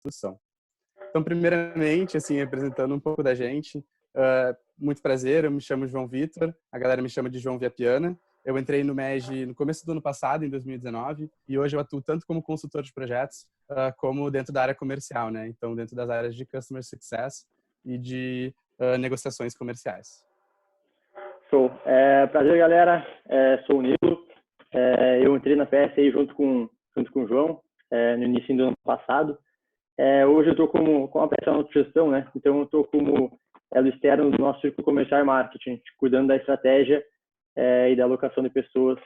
introdução. Então, primeiramente, assim, apresentando um pouco da gente, muito prazer, eu me chamo João Vitor, a galera me chama de João Viapiana. Eu entrei no MEG no começo do ano passado, em 2019, e hoje eu atuo tanto como consultor de projetos, como dentro da área comercial, né? Então, dentro das áreas de Customer Success e de negociações comerciais. Show. Prazer, galera. Sou o Nilo. Eu entrei na PS aí junto com o João, no início do ano passado. Hoje eu estou com a PS autogestão, né? Então, eu estou como elo externo do nosso círculo comercial e marketing, cuidando da estratégia e da alocação de pessoas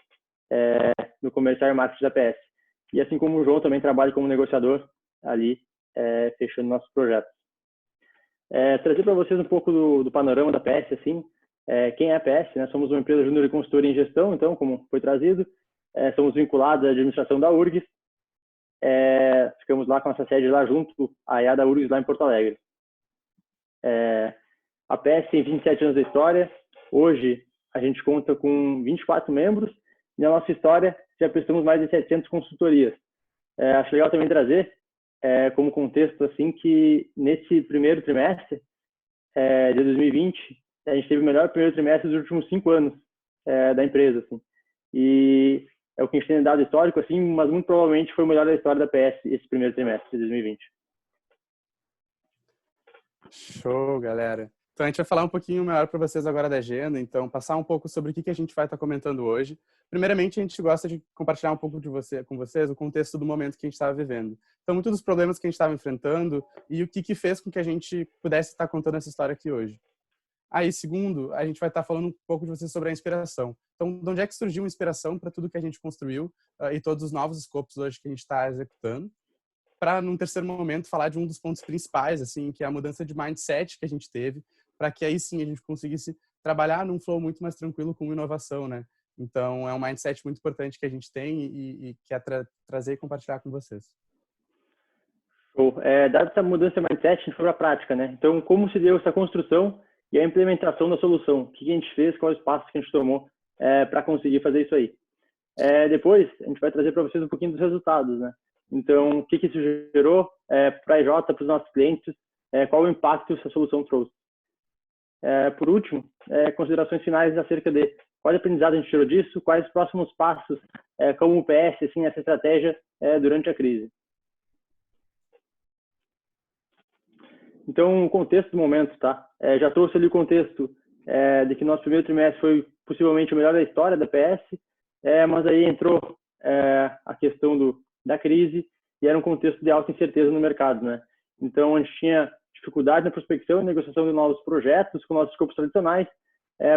no comercial e marketing da PS. E assim como o João, também trabalho como negociador ali, fechando nossos projetos. Trazer para vocês um pouco do panorama da PS, assim. Quem é a PS, né? Somos uma empresa júnior e consultoria em gestão, então, como foi trazido. Somos vinculados à administração da URGS. Ficamos lá com essa sede lá junto à IA da URGS, lá em Porto Alegre. A PS tem 27 anos de história. Hoje, a gente conta com 24 membros. E na nossa história, já prestamos mais de 700 consultorias. Acho legal também trazer, como contexto, assim, que nesse primeiro trimestre de 2020, a gente teve o melhor primeiro trimestre dos últimos 5 anos da empresa, assim. E é o que a gente tem dado histórico, assim, mas muito provavelmente foi o melhor da história da PS esse primeiro trimestre de 2020. Show, galera. Então, a gente vai falar um pouquinho melhor para vocês agora da agenda, então, passar um pouco sobre o que a gente vai estar comentando hoje. Primeiramente, a gente gosta de compartilhar um pouco com vocês o contexto do momento que a gente estava vivendo. Então, muitos dos problemas que a gente estava enfrentando e o que fez com que a gente pudesse estar contando essa história aqui hoje. Aí, segundo, a gente vai estar falando um pouco de vocês sobre a inspiração. Então, de onde é que surgiu a inspiração para tudo que a gente construiu e todos os novos escopos hoje que a gente está executando? Para, num terceiro momento, falar de um dos pontos principais, assim, que é a mudança de mindset que a gente teve, para que aí sim a gente conseguisse trabalhar num flow muito mais tranquilo com inovação, né? Então, é um mindset muito importante que a gente tem e quer trazer e compartilhar com vocês. Dada essa mudança de mindset, a gente foi para a prática, né? Então, como se deu essa construção e a implementação da solução? O que a gente fez, quais os passos que a gente tomou para conseguir fazer isso aí? Depois, a gente vai trazer para vocês um pouquinho dos resultados, né? Então, o que isso gerou para a EJ, para os nossos clientes, qual o impacto essa solução trouxe. Por último, considerações finais acerca de quais aprendizados a gente tirou disso, quais os próximos passos como o PS, assim, essa estratégia durante a crise. Então, o contexto do momento, tá? Já trouxe ali o contexto de que nosso primeiro trimestre foi possivelmente o melhor da história da PS, mas aí entrou a questão da crise e era um contexto de alta incerteza no mercado, né? Então, a gente tinha dificuldade na prospecção e negociação de novos projetos com nossos escopos tradicionais,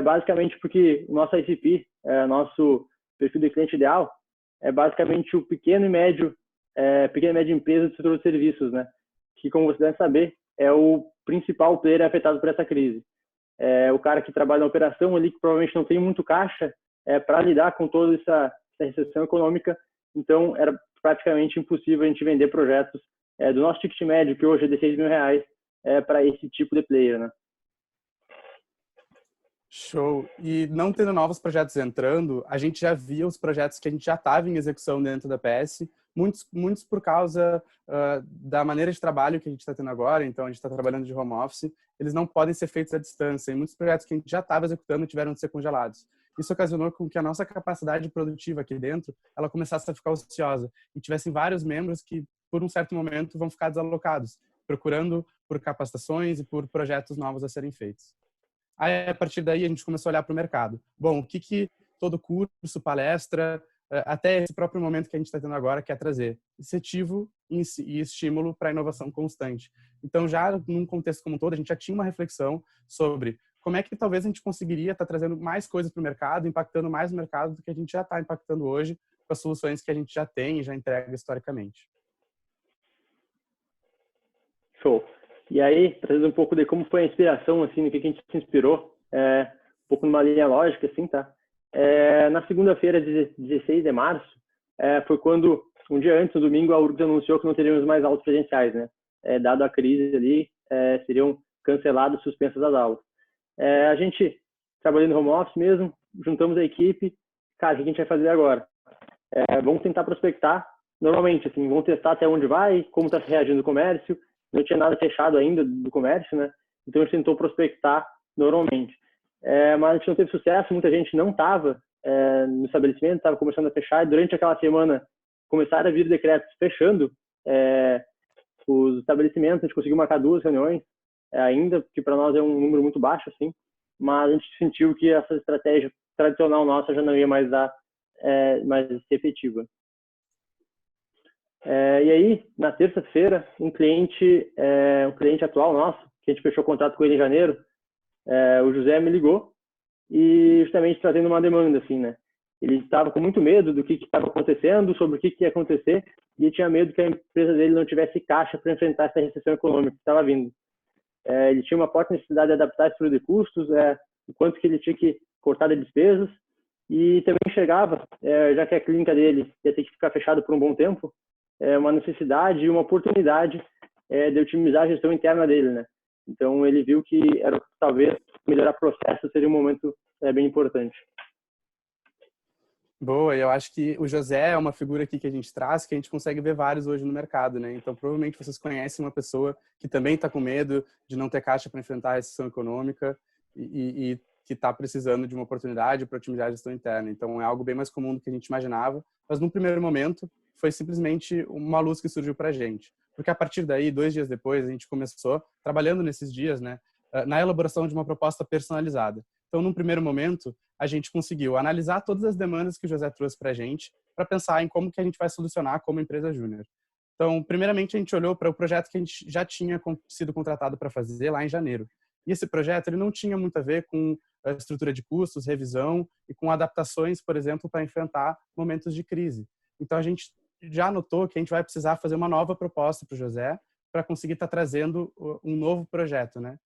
basicamente porque o nosso ICP, nosso perfil de cliente ideal, é basicamente o pequena e média empresa do setor de serviços, né? Que, como você deve saber, é o principal player afetado por essa crise. O cara que trabalha na operação ali, que provavelmente não tem muito caixa para lidar com toda essa recessão econômica, então era praticamente impossível a gente vender projetos do nosso ticket médio, que hoje é de R$6.000, para esse tipo de player, né? Show. E não tendo novos projetos entrando, a gente já via os projetos que a gente já estava em execução dentro da PS, muitos por causa da maneira de trabalho que a gente está tendo agora, então a gente está trabalhando de home office, eles não podem ser feitos à distância, e muitos projetos que a gente já estava executando tiveram de ser congelados. Isso ocasionou com que a nossa capacidade produtiva aqui dentro, ela começasse a ficar ociosa, e tivessem vários membros que, por um certo momento, vão ficar desalocados, procurando por capacitações e por projetos novos a serem feitos. Aí, a partir daí, a gente começou a olhar para o mercado. Bom, o que todo curso, palestra, até esse próprio momento que a gente está tendo agora quer trazer? Incentivo e estímulo para a inovação constante. Então, já num contexto como um todo, a gente já tinha uma reflexão sobre como é que talvez a gente conseguiria estar trazendo mais coisas para o mercado, impactando mais o mercado do que a gente já está impactando hoje com as soluções que a gente já tem e já entrega historicamente. Show. E aí, trazendo um pouco de como foi a inspiração, assim, no que a gente se inspirou, um pouco numa linha lógica, assim, tá? Na segunda-feira, 16 de março, foi quando, um dia antes, no domingo, a URGS anunciou que não teríamos mais aulas presenciais, né? Dado a crise ali, seriam canceladas, suspensas as aulas. A gente, trabalhando no home office mesmo, juntamos a equipe, cara, o que a gente vai fazer agora? Vamos tentar prospectar normalmente, assim, vão testar até onde vai, como está reagindo o comércio, não tinha nada fechado ainda do comércio, né? Então a gente tentou prospectar normalmente. Mas a gente não teve sucesso, muita gente não estava no estabelecimento, estava começando a fechar, e durante aquela semana começaram a vir decretos fechando os estabelecimentos, a gente conseguiu marcar 2 reuniões ainda, que para nós é um número muito baixo, assim, mas a gente sentiu que essa estratégia tradicional nossa já não ia mais dar mais ser efetiva. E aí, na terça-feira, um cliente atual nosso, que a gente fechou contrato com ele em janeiro, o José me ligou e justamente trazendo uma demanda, assim, né? Ele estava com muito medo do que estava acontecendo, sobre o que ia acontecer, e ele tinha medo que a empresa dele não tivesse caixa para enfrentar essa recessão econômica que estava vindo. Ele tinha uma forte necessidade de adaptar a estrutura de custos, o quanto que ele tinha que cortar de despesas, e também enxergava, já que a clínica dele ia ter que ficar fechada por um bom tempo, uma necessidade e uma oportunidade de otimizar a gestão interna dele, né? Então ele viu que talvez melhorar processo seria um momento bem importante. Boa, eu acho que o José é uma figura aqui que a gente traz, que a gente consegue ver vários hoje no mercado, né? Então, provavelmente vocês conhecem uma pessoa que também está com medo de não ter caixa para enfrentar a recessão econômica e que está precisando de uma oportunidade para otimizar a gestão interna. Então, é algo bem mais comum do que a gente imaginava, mas num primeiro momento foi simplesmente uma luz que surgiu para a gente. Porque a partir daí, 2 dias depois, a gente começou, trabalhando nesses dias, né, na elaboração de uma proposta personalizada. Então, num primeiro momento, a gente conseguiu analisar todas as demandas que o José trouxe para a gente, para pensar em como que a gente vai solucionar como empresa júnior. Então, primeiramente, a gente olhou para o projeto que a gente já tinha sido contratado para fazer lá em janeiro. E esse projeto ele não tinha muito a ver com a estrutura de custos, revisão e com adaptações, por exemplo, para enfrentar momentos de crise. Então, a gente já notou que a gente vai precisar fazer uma nova proposta para o José para conseguir estar trazendo um novo projeto, né?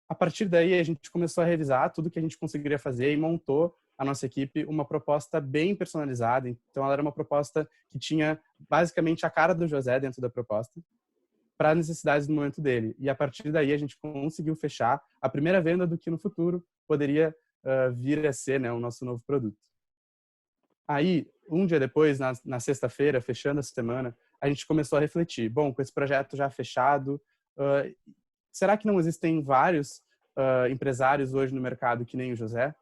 A partir daí, a gente começou a revisar tudo que a gente conseguiria fazer e montou a nossa equipe uma proposta bem personalizada. Então, ela era uma proposta que tinha basicamente a cara do José dentro da proposta para as necessidades do momento dele. E a partir daí, a gente conseguiu fechar a primeira venda do que no futuro poderia vir a ser, né, o nosso novo produto. Aí, um dia depois, na sexta-feira, fechando essa semana, a gente começou a refletir. Bom, com esse projeto já fechado, será que não existem vários empresários hoje no mercado que nem o José?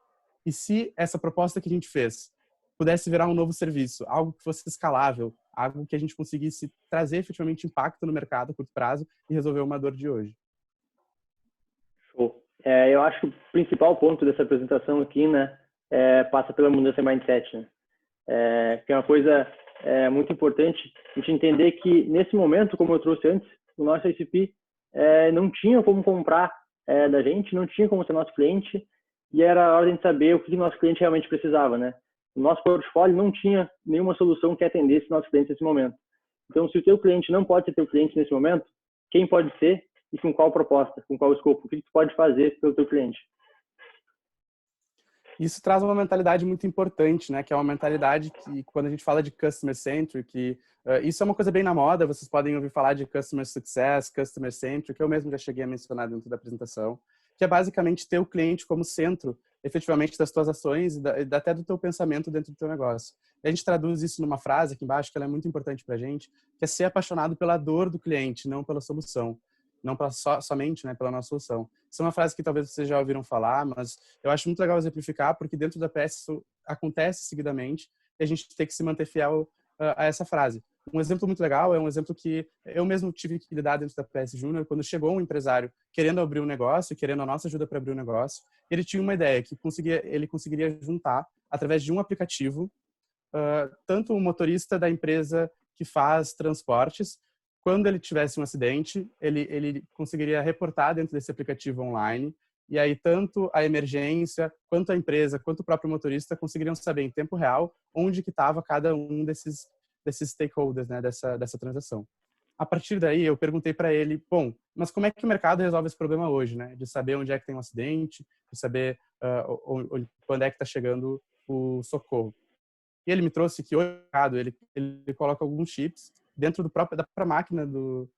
E se essa proposta que a gente fez pudesse virar um novo serviço, algo que fosse escalável, algo que a gente conseguisse trazer efetivamente impacto no mercado a curto prazo e resolver uma dor de hoje? Show. Eu acho que o principal ponto dessa apresentação aqui, né, passa pela mudança de mindset, né? Que é uma coisa muito importante a gente entender que nesse momento, como eu trouxe antes, o nosso ICP não tinha como comprar da gente, não tinha como ser nosso cliente, e era a hora de a gente saber o que o nosso cliente realmente precisava, né? O nosso portfólio não tinha nenhuma solução que atendesse nossos clientes nesse momento. Então, se o teu cliente não pode ser teu cliente nesse momento, quem pode ser e com qual proposta, com qual escopo? O que tu pode fazer pelo teu cliente? Isso traz uma mentalidade muito importante, né? Que é uma mentalidade que, quando a gente fala de customer centric, isso é uma coisa bem na moda. Vocês podem ouvir falar de customer success, customer centric. Eu mesmo já cheguei a mencionar dentro da apresentação, que é basicamente ter o cliente como centro, efetivamente, das tuas ações e até do teu pensamento dentro do teu negócio. E a gente traduz isso numa frase aqui embaixo que ela é muito importante para a gente, que é ser apaixonado pela dor do cliente, não pela solução, não somente, né, pela nossa solução. Isso é uma frase que talvez vocês já ouviram falar, mas eu acho muito legal exemplificar, porque dentro da PS isso acontece seguidamente e a gente tem que se manter fiel a essa frase. Um exemplo muito legal é um exemplo que eu mesmo tive que lidar dentro da PS Júnior, quando chegou um empresário querendo abrir um negócio, querendo a nossa ajuda para abrir um negócio. Ele tinha uma ideia que ele conseguiria juntar, através de um aplicativo, tanto o motorista da empresa que faz transportes, quando ele tivesse um acidente, ele conseguiria reportar dentro desse aplicativo online, e aí tanto a emergência, quanto a empresa, quanto o próprio motorista conseguiriam saber em tempo real onde que estava cada um desses stakeholders, né, dessa transação. A partir daí, eu perguntei para ele, bom, mas como é que o mercado resolve esse problema hoje, né? De saber onde é que tem um acidente, de saber quando é que está chegando o socorro. E ele me trouxe que hoje ele coloca alguns chips dentro da própria máquina do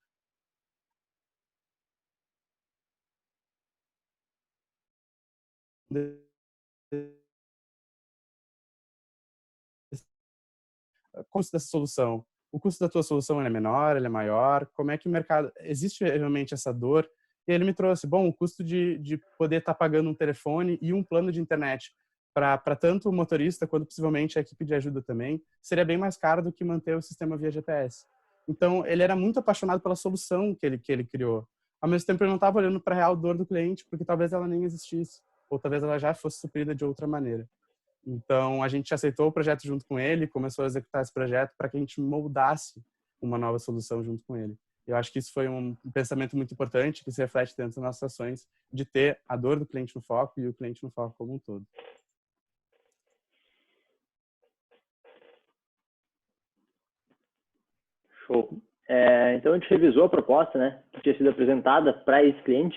custo dessa solução. o custo da tua solução é menor, ele é maior? Como é que o mercado... Existe realmente essa dor? E ele me trouxe, bom, o custo de poder estar pagando um telefone e um plano de internet para tanto o motorista quanto possivelmente a equipe de ajuda também, seria bem mais caro do que manter o sistema via GPS. Então, ele era muito apaixonado pela solução que ele criou. Ao mesmo tempo, ele não estava olhando para a real dor do cliente, porque talvez ela nem existisse, ou talvez ela já fosse suprida de outra maneira. Então, a gente aceitou o projeto junto com ele, começou a executar esse projeto para que a gente moldasse uma nova solução junto com ele. Eu acho que isso foi um pensamento muito importante, que se reflete dentro das nossas ações, de ter a dor do cliente no foco e o cliente no foco como um todo. Show. Então, a gente revisou a proposta, né, que tinha sido apresentada para esse cliente,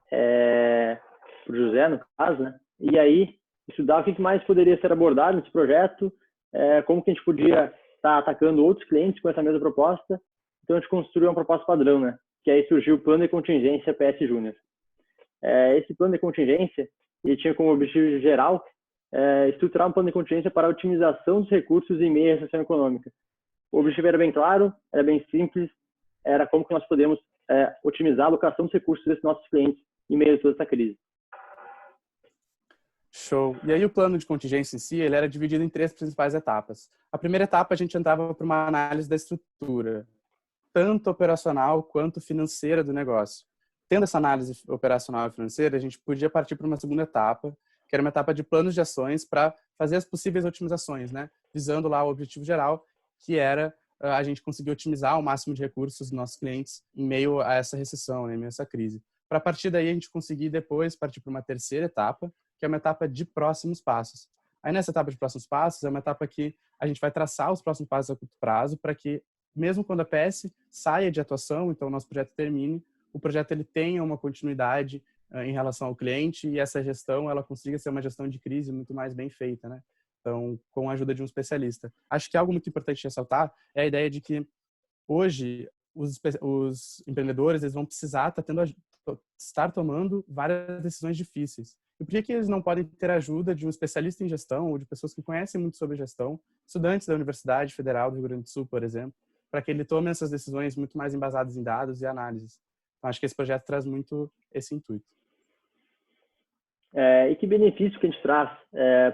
para o José, no caso, né, e aí estudar o que mais poderia ser abordado nesse projeto, como que a gente podia estar atacando outros clientes com essa mesma proposta. Então, a gente construiu uma proposta padrão, né, que aí surgiu o Plano de Contingência PS Júnior. Esse plano de contingência, ele tinha como objetivo geral estruturar um plano de contingência para a otimização dos recursos em meio à recessão econômica. O objetivo era bem claro, era bem simples, era como que nós podemos otimizar a alocação dos recursos desses nossos clientes em meio a toda essa crise. Show. E aí o plano de contingência em si, ele era dividido em 3 principais etapas. A primeira etapa, a gente entrava para uma análise da estrutura, tanto operacional quanto financeira do negócio. Tendo essa análise operacional e financeira, a gente podia partir para uma segunda etapa, que era uma etapa de planos de ações para fazer as possíveis otimizações, né? Visando lá o objetivo geral, que era a gente conseguir otimizar o máximo de recursos dos nossos clientes em meio a essa recessão, né? Em meio a essa crise. Para a partir daí, a gente conseguir depois partir para uma terceira etapa, que é uma etapa de próximos passos. Aí nessa etapa de próximos passos, é uma etapa que a gente vai traçar os próximos passos a curto prazo para que, mesmo quando a PS saia de atuação, então o nosso projeto termine, o projeto ele tenha uma continuidade em relação ao cliente e essa gestão ela consiga ser uma gestão de crise muito mais bem feita, né? Então, com a ajuda de um especialista. Acho que algo muito importante de ressaltar é a ideia de que hoje os empreendedores eles vão precisar estar tomando várias decisões difíceis. E por que eles não podem ter a ajuda de um especialista em gestão ou de pessoas que conhecem muito sobre gestão, estudantes da Universidade Federal do Rio Grande do Sul, por exemplo, para que ele tome essas decisões muito mais embasadas em dados e análises. Então, acho que esse projeto traz muito esse intuito. E que benefício que a gente traz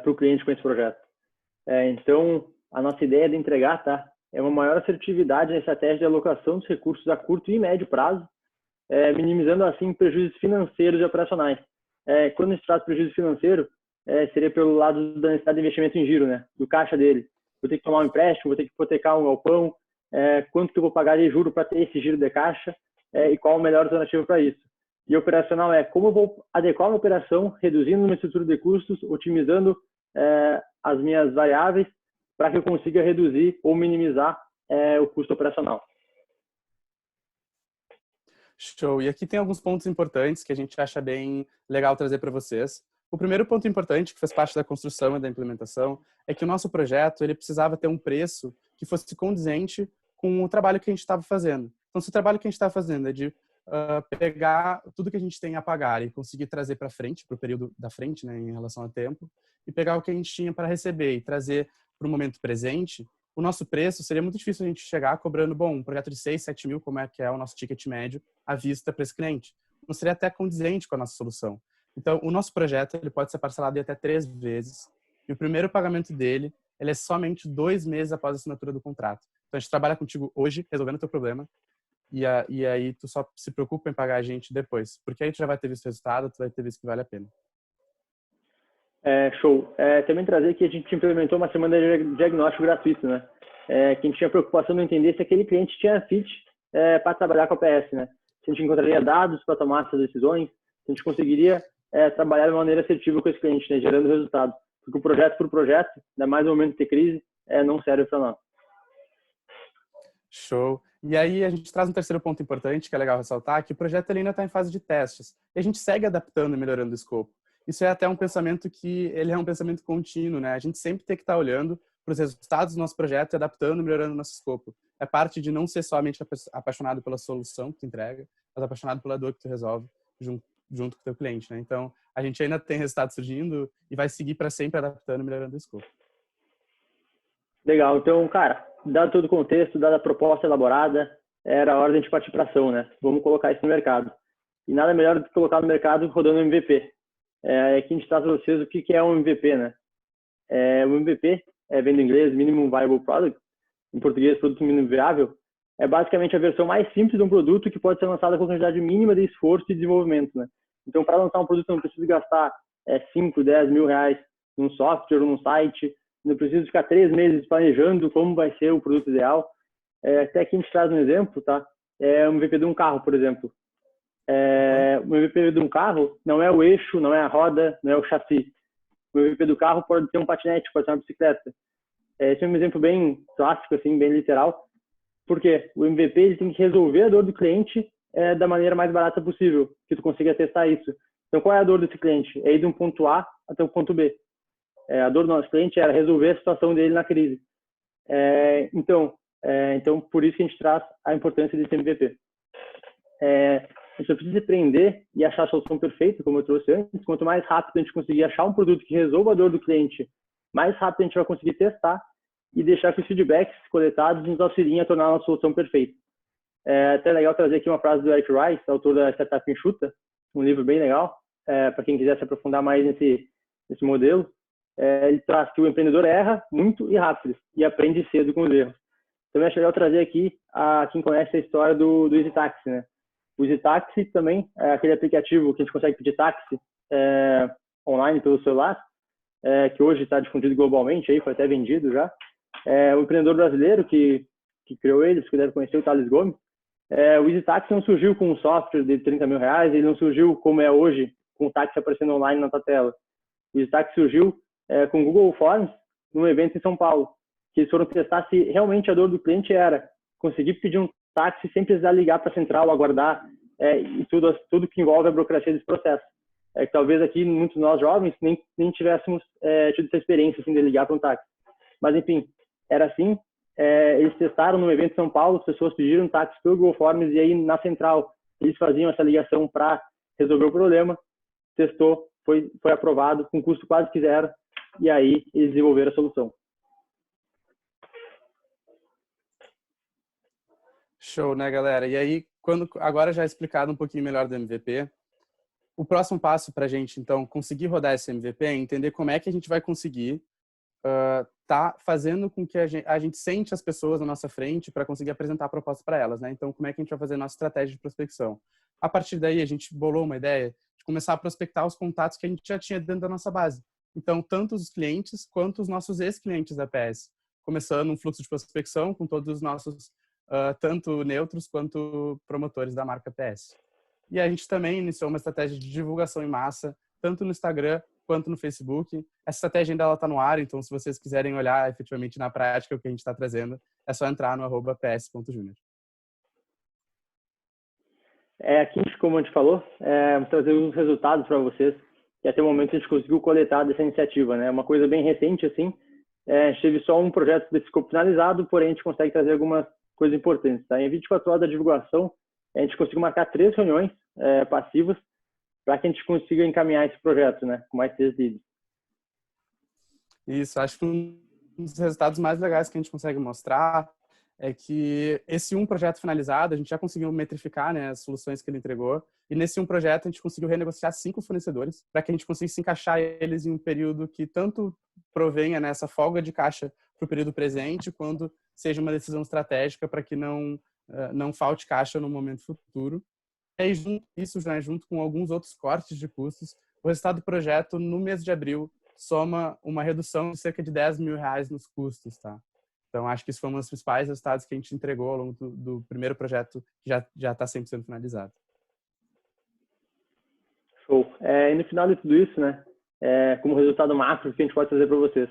para o cliente com esse projeto? Então, a nossa ideia de entregar, tá, é uma maior assertividade na estratégia de alocação dos recursos a curto e médio prazo, minimizando assim prejuízos financeiros e operacionais. Quando a gente traz prejuízo financeiro, seria pelo lado da necessidade de investimento em giro, né, do caixa dele. Vou ter que tomar um empréstimo, vou ter que hipotecar um galpão, quanto que eu vou pagar de juro para ter esse giro de caixa e qual a melhor alternativa para isso. E operacional como eu vou adequar uma operação, reduzindo uma estrutura de custos, otimizando as minhas variáveis para que eu consiga reduzir ou minimizar o custo operacional. Show. E aqui tem alguns pontos importantes que a gente acha bem legal trazer para vocês. O primeiro ponto importante, que faz parte da construção e da implementação, é que o nosso projeto ele precisava ter um preço que fosse condizente com o trabalho que a gente estava fazendo. Então, se o trabalho que a gente está fazendo é de pegar tudo que a gente tem a pagar e conseguir trazer para frente, para o período da frente, né, em relação ao tempo, e pegar o que a gente tinha para receber e trazer para o momento presente, o nosso preço seria muito difícil a gente chegar cobrando, um projeto de 6, 7 mil, como é que é o nosso ticket médio, à vista para esse cliente. Não seria até condizente com a nossa solução. Então, o nosso projeto ele pode ser parcelado em até 3 vezes, e o primeiro pagamento dele ele é somente 2 meses após a assinatura do contrato. Então, a gente trabalha contigo hoje, resolvendo o teu problema, e aí tu só se preocupa em pagar a gente depois, porque aí tu já vai ter visto o resultado, tu vai ter visto que vale a pena. Show. Também trazer que a gente implementou uma semana de diagnóstico gratuito, né? Que a gente tinha preocupação de entender se aquele cliente tinha fit para trabalhar com a PS, né? Se a gente encontraria dados para tomar essas decisões, se a gente conseguiria trabalhar de maneira assertiva com esse cliente, né? Gerando resultado. Porque o projeto por projeto, ainda mais no momento de crise, não serve para nós. Show. E aí a gente traz um terceiro ponto importante, que é legal ressaltar, que o projeto ele ainda está em fase de testes. E a gente segue adaptando e melhorando o escopo. Isso é até um pensamento que ele é um pensamento contínuo, né? A gente sempre tem que estar olhando para os resultados do nosso projeto e adaptando e melhorando o nosso escopo. É parte de não ser somente apaixonado pela solução que tu entrega, mas apaixonado pela dor que tu resolve junto com o teu cliente, né? Então, a gente ainda tem resultados surgindo e vai seguir para sempre adaptando e melhorando o escopo. Legal. Então, cara, dado todo o contexto, dada a proposta elaborada, era a hora de a gente partir para ação, né? Vamos colocar isso no mercado. E nada melhor do que colocar no mercado rodando MVP. Aqui a gente traz para vocês o que é um MVP, né? O MVP, vem do inglês Minimum Viable Product, em português, produto mínimo viável, é basicamente a versão mais simples de um produto que pode ser lançada com a quantidade mínima de esforço e desenvolvimento, né? Então, para lançar um produto, eu não preciso gastar 5, 10 mil reais num software, num site, não preciso ficar 3 meses planejando como vai ser o produto ideal. Até aqui a gente traz um exemplo, tá? Um MVP de um carro, por exemplo. O MVP de um carro não é o eixo, não é a roda, não é o chassi. O MVP do carro pode ser um patinete, pode ser uma bicicleta. Esse é um exemplo bem clássico, assim, bem literal. Porque o MVP ele tem que resolver a dor do cliente da maneira mais barata possível, que tu consiga testar isso. Então, qual é a dor desse cliente? É ir de um ponto A até o ponto B. A dor do nosso cliente era resolver a situação dele na crise. Então, por isso que a gente traz a importância desse MVP. A gente precisa aprender e achar a solução perfeita, como eu trouxe antes. Quanto mais rápido a gente conseguir achar um produto que resolva a dor do cliente, mais rápido a gente vai conseguir testar e deixar que os feedbacks coletados nos auxiliem a tornar uma solução perfeita. Até legal trazer aqui uma frase do Eric Rice, autor da Startup Enxuta, um livro bem legal, para quem quiser se aprofundar mais nesse modelo. Ele traz que o empreendedor erra muito e rápido e aprende cedo com os erros. Então, eu acho legal trazer aqui a quem conhece a história do Easy Taxi, né? O Easy Taxi também é aquele aplicativo que a gente consegue pedir táxi online pelo celular, que hoje está difundido globalmente, aí foi até vendido já. O empreendedor brasileiro que criou ele, você deve conhecer, o Thales Gomes. O Easy Taxi não surgiu com um software de 30 mil reais, ele não surgiu como é hoje, com o táxi aparecendo online na tua tela. O Easy Taxi surgiu com o Google Forms, num evento em São Paulo, que eles foram testar se realmente a dor do cliente era conseguir pedir um táxi sem precisar ligar para a central, aguardar, e tudo que envolve a burocracia desse processo. Que talvez aqui, muitos de nós jovens, nem tivéssemos tido essa experiência assim, de ligar para um táxi. Mas, enfim, era assim. Eles testaram no evento em São Paulo, as pessoas pediram um táxi pelo Google Forms e aí na central eles faziam essa ligação para resolver o problema. Testou, foi aprovado com custo quase que zero e aí eles desenvolveram a solução. Show, né, galera? E aí, agora já explicado um pouquinho melhor do MVP, o próximo passo para a gente, então, conseguir rodar esse MVP é entender como é que a gente vai conseguir tá fazendo com que a gente sente as pessoas na nossa frente para conseguir apresentar a proposta para elas, né? Então, como é que a gente vai fazer a nossa estratégia de prospecção? A partir daí, a gente bolou uma ideia de começar a prospectar os contatos que a gente já tinha dentro da nossa base. Então, tanto os clientes quanto os nossos ex-clientes da PS. Começando um fluxo de prospecção com todos os nossos, tanto neutros quanto promotores da marca PS. E a gente também iniciou uma estratégia de divulgação em massa, tanto no Instagram quanto no Facebook. Essa estratégia ainda está no ar, então se vocês quiserem olhar efetivamente na prática o que a gente está trazendo, é só entrar no @ps.junior. Aqui, como a gente falou, vou trazer uns resultados para vocês, que até o momento a gente conseguiu coletar dessa iniciativa, né? Uma coisa bem recente, assim, a gente teve só um projeto de escopo finalizado, porém a gente consegue trazer algumas coisas importantes, tá? Em 24 horas da divulgação, a gente conseguiu marcar 3 reuniões passivas para que a gente consiga encaminhar esse projeto, né, com mais 3 leads. Isso, acho que um dos resultados mais legais que a gente consegue mostrar é que esse projeto finalizado, a gente já conseguiu metrificar, né, as soluções que ele entregou, e nesse projeto a gente conseguiu renegociar 5 fornecedores para que a gente conseguisse encaixar eles em um período que tanto provenha nessa folga de caixa para o período presente, quando seja uma decisão estratégica para que não falte caixa no momento futuro. E aí, junto com alguns outros cortes de custos, o resultado do projeto, no mês de abril, soma uma redução de cerca de 10 mil reais nos custos, tá? Então, acho que isso foi um dos principais resultados que a gente entregou ao longo do primeiro projeto, que já está 100% finalizado. Show. E no final de tudo isso, né, como resultado macro que a gente pode trazer para vocês,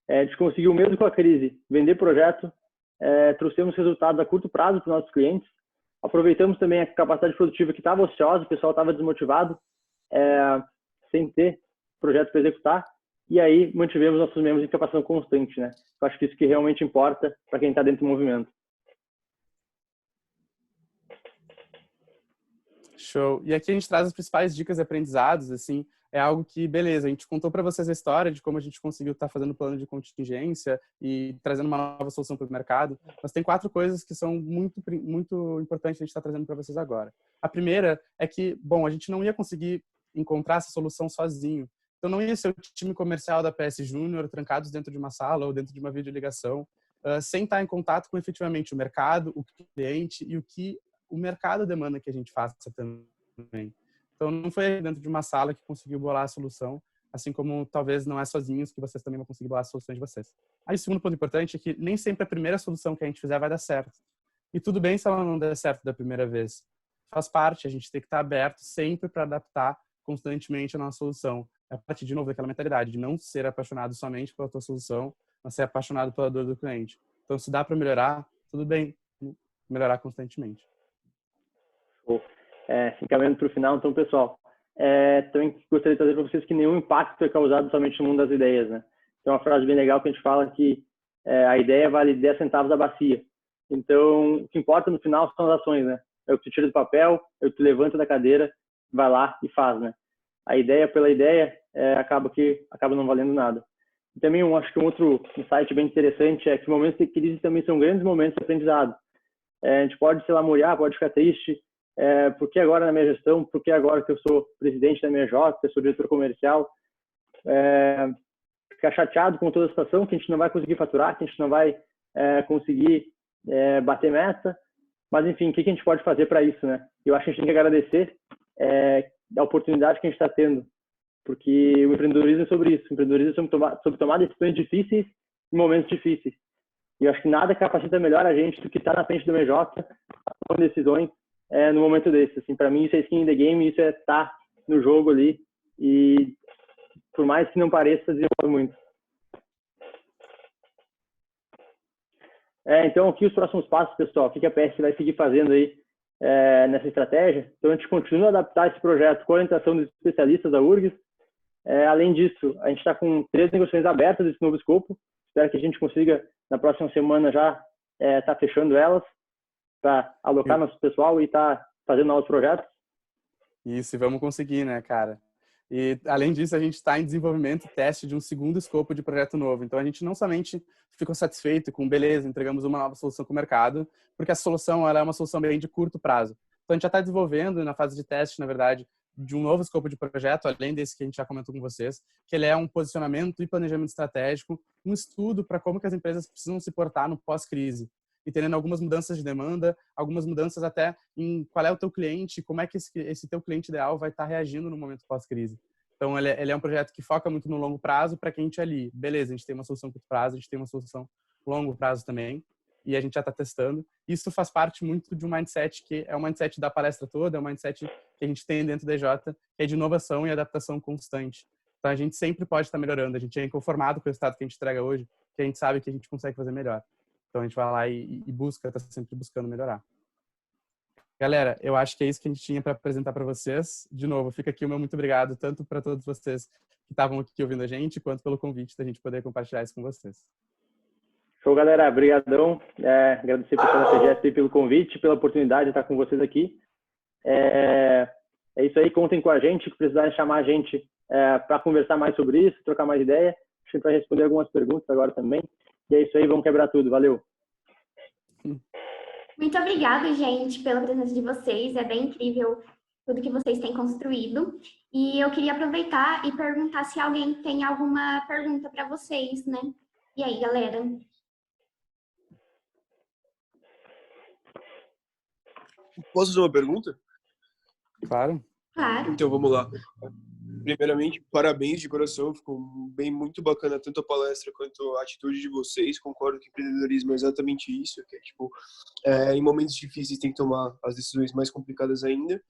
a gente conseguiu, mesmo com a crise, vender projeto, trouxemos resultados a curto prazo para os nossos clientes, aproveitamos também a capacidade produtiva que estava ociosa, o pessoal estava desmotivado, sem ter projeto para executar, e aí mantivemos nossos membros em capacitação constante, né? Eu acho que isso que realmente importa para quem está dentro do movimento. Show. E aqui a gente traz as principais dicas e aprendizados, assim, é algo que, beleza, a gente contou para vocês a história de como a gente conseguiu estar fazendo plano de contingência e trazendo uma nova solução para o mercado, mas tem 4 coisas que são muito importantes a gente estar trazendo para vocês agora. A primeira é que, bom, a gente não ia conseguir encontrar essa solução sozinho. Então não ia ser o time comercial da PS Júnior trancados dentro de uma sala ou dentro de uma videoligação, sem estar em contato com efetivamente o mercado, o cliente e o que o mercado demanda que a gente faça também. Então, não foi dentro de uma sala que conseguiu bolar a solução, assim como talvez não é sozinhos que vocês também vão conseguir bolar as soluções de vocês. Aí, o segundo ponto importante é que nem sempre a primeira solução que a gente fizer vai dar certo. E tudo bem se ela não der certo da primeira vez. Faz parte, a gente tem que estar aberto sempre para adaptar constantemente a nossa solução. É a partir, de novo, daquela mentalidade de não ser apaixonado somente pela tua solução, mas ser apaixonado pela dor do cliente. Então, se dá para melhorar, tudo bem, melhorar constantemente. Se encaminhando para o final, então, pessoal, também gostaria de trazer para vocês que nenhum impacto é causado somente no mundo das ideias, né? Tem uma frase bem legal que a gente fala que a ideia vale 10 centavos a bacia. Então, o que importa no final são as ações, né? É o que tu tira do papel, é o que tu levanta da cadeira, vai lá e faz, né? A ideia pela ideia acaba não valendo nada. E também, acho que um outro insight bem interessante é que momentos de crise também são grandes momentos de aprendizado. A gente pode se lamorear, pode ficar triste, por que agora na minha gestão, por que agora que eu sou presidente da minha J, eu sou diretor comercial, ficar chateado com toda a situação, que a gente não vai conseguir faturar, que a gente não vai conseguir bater meta, mas enfim, o que a gente pode fazer para isso, né? Eu acho que a gente tem que agradecer a oportunidade que a gente está tendo, porque o empreendedorismo é sobre isso, o empreendedorismo é sobre tomar decisões difíceis em momentos difíceis. E eu acho que nada capacita melhor a gente do que estar na frente do MJ, tomando decisões no momento desse. Assim, para mim, isso é skin in the game, isso é estar no jogo ali. E por mais que não pareça, desenvolve muito. Então, aqui os próximos passos, pessoal. O que a PS vai seguir fazendo aí nessa estratégia? Então, a gente continua a adaptar esse projeto com a orientação dos especialistas da URGS. Além disso, a gente está com 3 negociações abertas desse novo escopo. Espero que a gente consiga, na próxima semana, já estar fechando elas para alocar nosso pessoal e estar fazendo novos projetos. Isso, e vamos conseguir, né, cara? E, além disso, a gente está em desenvolvimento e teste de um segundo escopo de projeto novo. Então, a gente não somente ficou satisfeito com, beleza, entregamos uma nova solução para o mercado, porque a solução ela é uma solução bem de curto prazo. Então, a gente já está desenvolvendo, na fase de teste, na verdade, de um novo escopo de projeto, além desse que a gente já comentou com vocês, que ele é um posicionamento e planejamento estratégico, um estudo para como que as empresas precisam se portar no pós-crise. E tendo algumas mudanças de demanda, algumas mudanças até em qual é o teu cliente, como é que esse teu cliente ideal vai estar reagindo no momento pós-crise. Então, ele é um projeto que foca muito no longo prazo para que a gente ali, beleza, a gente tem uma solução curto prazo, a gente tem uma solução longo prazo também, e a gente já está testando. Isso faz parte muito de um mindset que é o mindset da palestra toda, é um mindset que a gente tem dentro da EJ, que é de inovação e adaptação constante. Então, a gente sempre pode estar melhorando, a gente é inconformado com o resultado que a gente entrega hoje, que a gente sabe que a gente consegue fazer melhor. Então, a gente vai lá e busca, está sempre buscando melhorar. Galera, eu acho que é isso que a gente tinha para apresentar para vocês. De novo, fica aqui o meu muito obrigado, tanto para todos vocês que estavam aqui ouvindo a gente, quanto pelo convite da gente poder compartilhar isso com vocês. Show, galera. Obrigadão. Agradecer pela CGS pelo convite, pela oportunidade de estar com vocês aqui. É isso aí, contem com a gente, que precisarem chamar a gente para conversar mais sobre isso, trocar mais ideia. A gente vai responder algumas perguntas agora também. E é isso aí, vamos quebrar tudo. Valeu. Muito obrigada, gente, pela presença de vocês. É bem incrível tudo que vocês têm construído. E eu queria aproveitar e perguntar se alguém tem alguma pergunta para vocês, né? E aí, galera? Posso fazer uma pergunta? Claro. Claro. Então, vamos lá. Primeiramente, parabéns de coração, ficou muito bacana tanto a palestra quanto a atitude de vocês. Concordo que empreendedorismo é exatamente isso, que é tipo, em momentos difíceis tem que tomar as decisões mais complicadas ainda.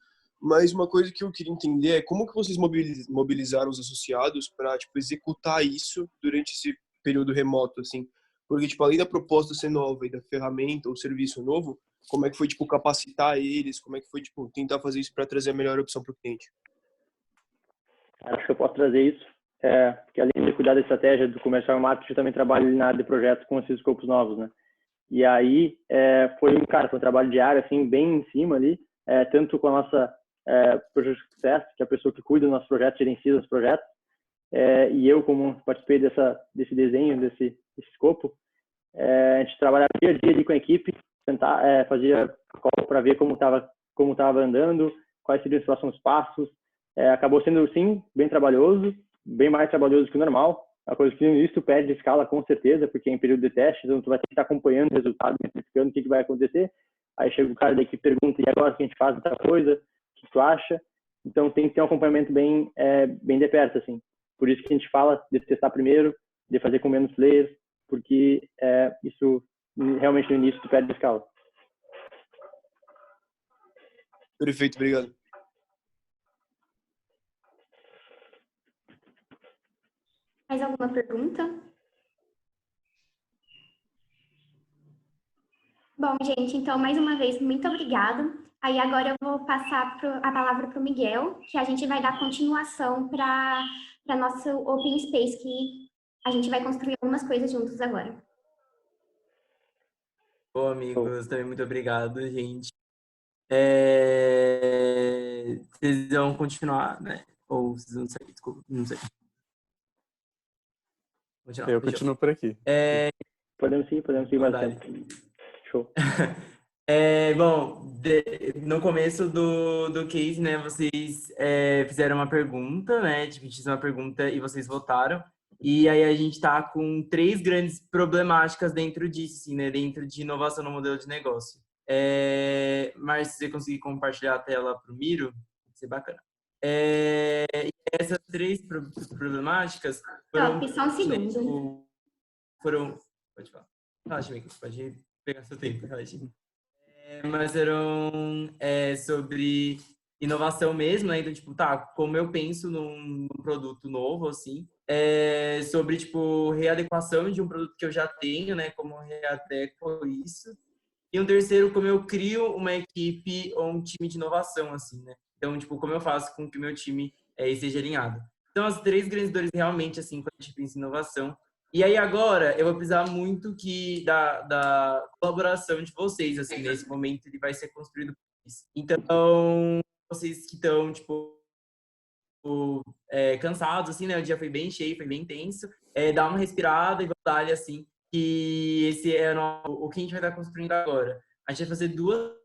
Mas uma coisa que eu queria entender é como que vocês mobilizaram os associados para tipo executar isso durante esse período remoto, assim, porque tipo além da proposta ser nova e da ferramenta ou serviço novo, como é que foi tipo capacitar eles, como é que foi tipo tentar fazer isso para trazer a melhor opção para o cliente? Acho que eu posso trazer isso, porque além de cuidar da estratégia do comercial marketing, eu também trabalho na área de projetos com esses escopos novos, né? E aí foi um trabalho diário, assim, bem em cima ali, tanto com a nossa Project Success, que é a pessoa que cuida dos nossos projetos, gerencia os projetos. E eu, como participei desse desenho, desse escopo, a gente trabalhava dia a dia ali com a equipe, fazia call para ver como estava andando, quais seriam os próximos passos. Acabou sendo, sim, bem trabalhoso, bem mais trabalhoso que o normal. A coisa que no início tu perde escala, com certeza, porque é em período de teste, então tu vai ter que estar acompanhando o resultado, verificando o que vai acontecer. Aí chega o cara da equipe e pergunta, e agora o que a gente faz outra coisa? O que tu acha? Então tem que ter um acompanhamento bem de perto, assim. Por isso que a gente fala de testar primeiro, de fazer com menos players, porque isso realmente no início tu perde escala. Perfeito, obrigado. Mais alguma pergunta? Bom, gente, então, mais uma vez, muito obrigada. Aí agora eu vou passar a palavra para o Miguel, que a gente vai dar continuação para nosso Open Space, que a gente vai construir algumas coisas juntos agora. Bom, amigos, também muito obrigado, gente. Vocês vão continuar, né? Ou vocês vão sair, desculpa, não sei. Continuar, Eu continuo por aqui. Podemos sim, mais tempo. Show. Bom, no começo do case, né, vocês fizeram uma pergunta, né, tipo, a gente fez uma pergunta e vocês votaram, e aí a gente tá com 3 grandes problemáticas dentro disso, assim, né, dentro de inovação no modelo de negócio. Mas se você conseguir compartilhar a tela pro Miro, vai ser bacana. E essas 3 problemáticas foram... Só um segundo. Né, tipo, pode falar. Relaxa, amigo, pode pegar seu tempo, relaxa. Mas eram sobre inovação mesmo, né? Então, tipo, como eu penso num produto novo, assim, sobre, tipo, readequação de um produto que eu já tenho, né? Como eu readequo isso. E um terceiro, como eu crio uma equipe ou um time de inovação, assim, né? Então, tipo, como eu faço com que o meu time esteja alinhado. Então, as 3 grandes dores realmente, assim, quando a gente pensa em inovação. E aí, agora, eu vou precisar muito da colaboração de vocês, assim, nesse momento ele vai ser construído por isso. Então, vocês que estão, tipo, cansados, assim, né? O dia foi bem cheio, foi bem intenso. Dá uma respirada e vamos dar assim, que esse é o que a gente vai estar construindo agora. A gente vai fazer 2